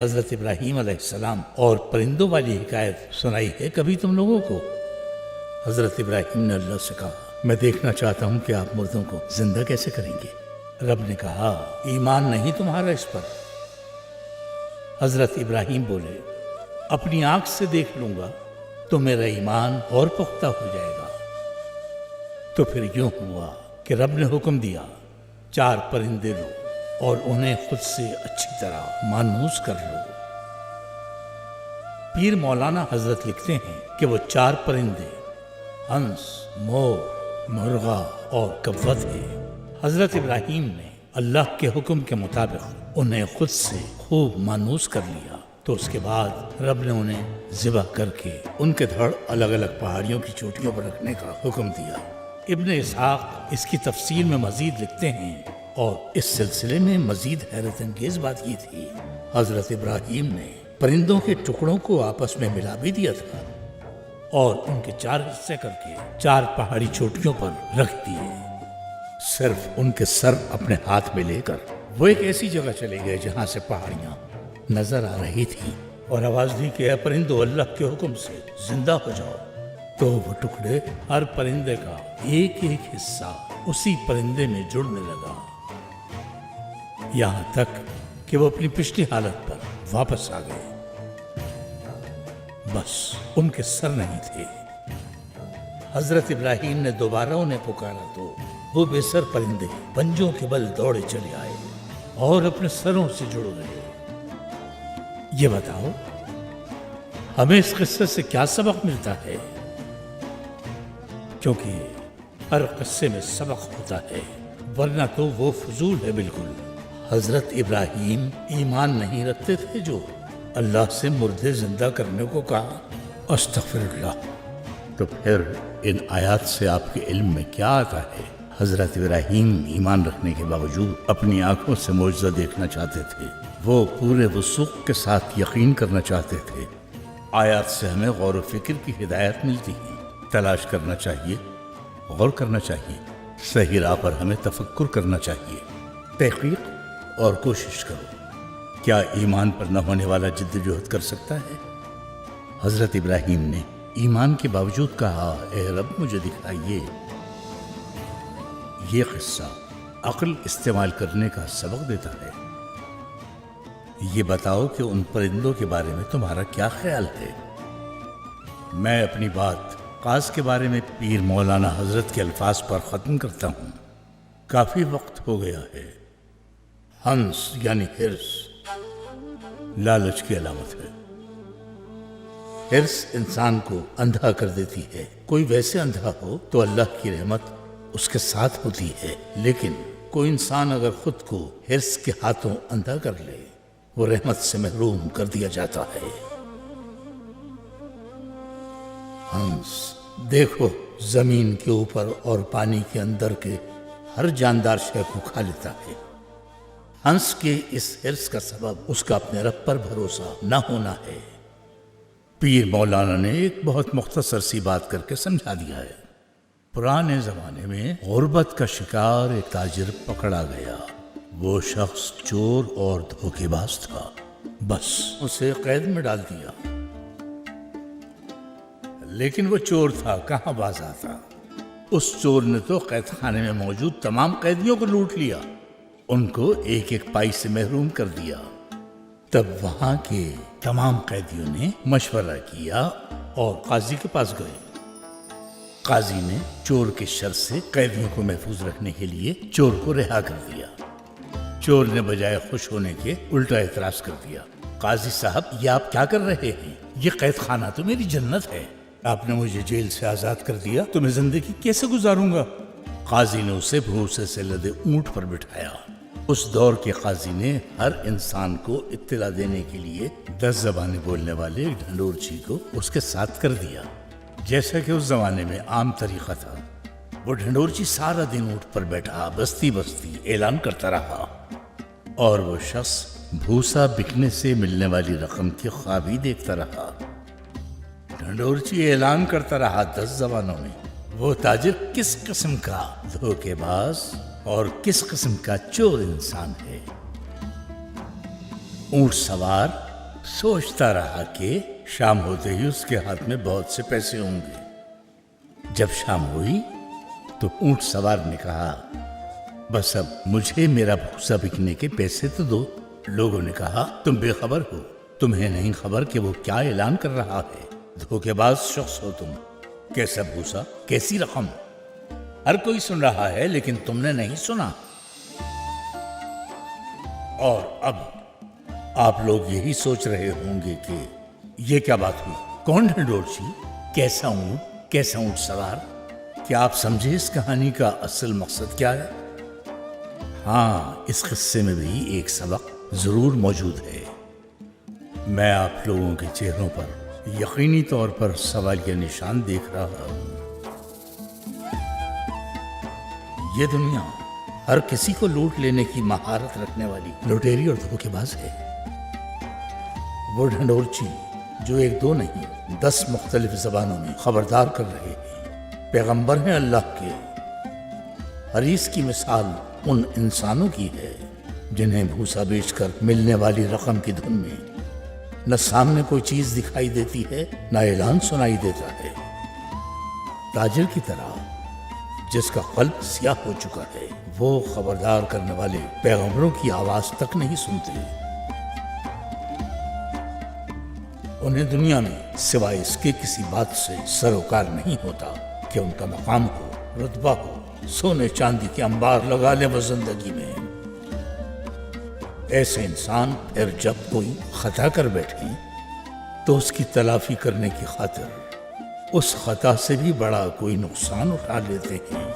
حضرت ابراہیم علیہ السلام اور پرندوں والی حکایت سنائی ہے کبھی تم لوگوں کو؟ حضرت ابراہیم نے اللہ سے کہا، میں دیکھنا چاہتا ہوں کہ آپ مردوں کو زندہ کیسے کریں گے؟ رب نے کہا، ایمان نہیں تمہارا اس پر؟ حضرت ابراہیم بولے، اپنی آنکھ سے دیکھ لوں گا تو میرا ایمان اور پختہ ہو جائے گا۔ تو پھر یوں ہوا کہ رب نے حکم دیا، 4 پرندے لو اور انہیں خود سے اچھی طرح مانوس کر لو۔ پیر مولانا حضرت لکھتے ہیں کہ وہ 4 پرندے ہنس، مور، مرغا اور کوّا تھے۔ حضرت ابراہیم نے اللہ کے حکم کے مطابق انہیں خود سے خوب مانوس کر لیا، تو اس کے بعد رب نے انہیں ذبح کر کے ان کے دھڑ الگ الگ پہاڑیوں کی چوٹیوں پر رکھنے کا حکم دیا۔ ابن اسحاق اس کی تفصیل میں مزید لکھتے ہیں، اور اس سلسلے میں مزید حیرت انگیز بات یہ تھی، حضرت ابراہیم نے پرندوں کے ٹکڑوں کو آپس میں ملا بھی دیا تھا اور ان کے 4 حصے کر کے 4 پہاڑی چوٹیوں پر رکھ دیے۔ صرف ان کے سر اپنے ہاتھ میں لے کر وہ ایک ایسی جگہ چلے گئے جہاں سے پہاڑیاں نظر آ رہی تھی، اور آواز دی کہ اے پرندو، اللہ کے حکم سے زندہ ہو جاؤ۔ تو وہ ٹکڑے، ہر پرندے کا ایک ایک حصہ اسی پرندے میں جڑنے لگا، یہاں تک کہ وہ اپنی پچھلی حالت پر واپس آ گئے، بس ان کے سر نہیں تھے۔ حضرت ابراہیم نے دوبارہ انہیں پکارا تو وہ بے سر پرندے پنجوں کے بل دوڑے چلے آئے اور اپنے سروں سے جڑ گئے۔ یہ بتاؤ، ہمیں اس قصے سے کیا سبق ملتا ہے؟ کیونکہ ہر قصے میں سبق ہوتا ہے، ورنہ تو وہ فضول ہے بالکل۔ حضرت ابراہیم ایمان نہیں رکھتے تھے جو اللہ سے مردے زندہ کرنے کو کہا؟ استغفر اللہ۔ تو پھر ان آیات سے آپ کے علم میں کیا آتا ہے؟ حضرت ابراہیم ایمان رکھنے کے باوجود اپنی آنکھوں سے معجزہ دیکھنا چاہتے تھے، وہ پورے وثوق کے ساتھ یقین کرنا چاہتے تھے۔ آیات سے ہمیں غور و فکر کی ہدایت ملتی ہے، تلاش کرنا چاہیے، غور کرنا چاہیے، صحیح راہ پر ہمیں تفکر کرنا چاہیے، تحقیق اور کوشش کرو۔ کیا ایمان پر نہ ہونے والا جد جہد کر سکتا ہے؟ حضرت ابراہیم نے ایمان کے باوجود کہا، اے رب مجھے دکھائیے۔ یہ قصہ عقل استعمال کرنے کا سبق دیتا ہے۔ یہ بتاؤ کہ ان پرندوں کے بارے میں تمہارا کیا خیال ہے؟ میں اپنی بات قاز کے بارے میں پیر مولانا حضرت کے الفاظ پر ختم کرتا ہوں۔ کافی وقت ہو گیا ہے۔ ہنس یعنی حرص لالچ کی علامت ہے۔ حرص انسان کو اندھا کر دیتی ہے۔ کوئی ویسے اندھا ہو تو اللہ کی رحمت اس کے ساتھ ہوتی ہے، لیکن کوئی انسان اگر خود کو حرص کے ہاتھوں اندھا کر لے، وہ رحمت سے محروم کر دیا جاتا ہے۔ ہنس دیکھو، زمین کے اوپر اور پانی کے اندر کے ہر جاندار شے کو کھا لیتا ہے۔ ہنس کے اس حرص کا سبب اس کا اپنے رب پر بھروسہ نہ ہونا ہے۔ پیر مولانا نے ایک بہت مختصر سی بات کر کے سمجھا دیا ہے۔ پرانے زمانے میں غربت کا شکار ایک تاجر پکڑا گیا۔ وہ شخص چور اور دھوکے باز تھا، بس اسے قید میں ڈال دیا۔ لیکن وہ چور تھا، کہاں باز آتا۔ اس چور نے تو قید خانے میں موجود تمام قیدیوں کو لوٹ لیا، ان کو ایک ایک پائی سے محروم کر دیا۔ تب وہاں کے تمام قیدیوں نے مشورہ کیا اور قاضی کے پاس گئے۔ قاضی نے چور کے شر سے قیدیوں کو محفوظ رکھنے کے لیے چور کو رہا کر دیا۔ چور نے بجائے خوش ہونے کے الٹا اعتراض کر دیا، قاضی صاحب، یہ آپ کیا کر رہے ہیں؟ یہ قید خانہ تو میری جنت ہے، آپ نے مجھے جیل سے آزاد کر دیا تو میں زندگی کیسے گزاروں گا؟ قاضی نے اسے بھوسے سے لدے اونٹ پر بٹھایا۔ اس دور کے قاضی نے ہر انسان کو اطلاع دینے کے لیے 10 زبانیں بولنے والے ایک ڈھنڈورچی کو اس کے ساتھ کر دیا، جیسا کہ اس زمانے میں عام طریقہ تھا۔ وہ ڈھنڈورچی سارا دن اونٹ پر بیٹھا بستی بستی اعلان کرتا رہا، اور وہ شخص بھوسا بکنے سے ملنے والی رقم کی خواب ہی دیکھتا رہا۔ ڈھنڈورچی اعلان کرتا رہا 10 زبانوں میں، وہ تاجر کس قسم کا دھوکے باز اور کس قسم کا چور انسان ہے۔ اونٹ سوار سوچتا رہا کہ شام ہوتے ہی اس کے ہاتھ میں بہت سے پیسے ہوں گے۔ جب شام ہوئی تو اونٹ سوار نے کہا بس اب مجھے میرا بھوسا بکنے کے پیسے تو دو۔ لوگوں نے کہا تم بے خبر ہو، تمہیں نہیں خبر کہ وہ کیا اعلان کر رہا ہے، دھوکے باز شخص ہو تم۔ کیسا بھوسا، کیسی رقم؟ ہر کوئی سن رہا ہے لیکن تم نے نہیں سنا۔ اور اب آپ لوگ یہی سوچ رہے ہوں گے کہ یہ کیا بات ہوئی، کون ڈھنڈورچی، کیسا اونٹ سوار؟ کیا آپ سمجھے اس کہانی کا اصل مقصد کیا ہے؟ ہاں، اس قصے میں بھی ایک سبق ضرور موجود ہے۔ میں آپ لوگوں کے چہروں پر یقینی طور پر سوالیہ نشان دیکھ رہا ہوں۔ یہ دنیا ہر کسی کو لوٹ لینے کی مہارت رکھنے والی لٹیری اور دھوکے باز ہے۔ وہ ڈھنڈورچی جو ایک دو نہیں 10 مختلف زبانوں میں خبردار کر رہے ہیں، پیغمبر ہیں اللہ کے۔ حریص کی مثال ان انسانوں کی ہے جنہیں بھوسا بیچ کر ملنے والی رقم کی دھن میں نہ سامنے کوئی چیز دکھائی دیتی ہے نہ اعلان سنائی دیتا ہے۔ تاجر کی طرح جس کا قلب سیاہ ہو چکا ہے، وہ خبردار کرنے والے پیغمبروں کی آواز تک نہیں سنتے۔ انہیں دنیا میں سوائے اس کے کسی بات سے سروکار نہیں ہوتا کہ ان کا مقام ہو، رتبہ ہو، سونے چاندی کے انبار لگا لے وہ زندگی میں۔ ایسے انسان پھر جب کوئی خطا کر بیٹھے تو اس کی تلافی کرنے کی خاطر اس خطا سے بھی بڑا کوئی نقصان اٹھا لیتے ہیں۔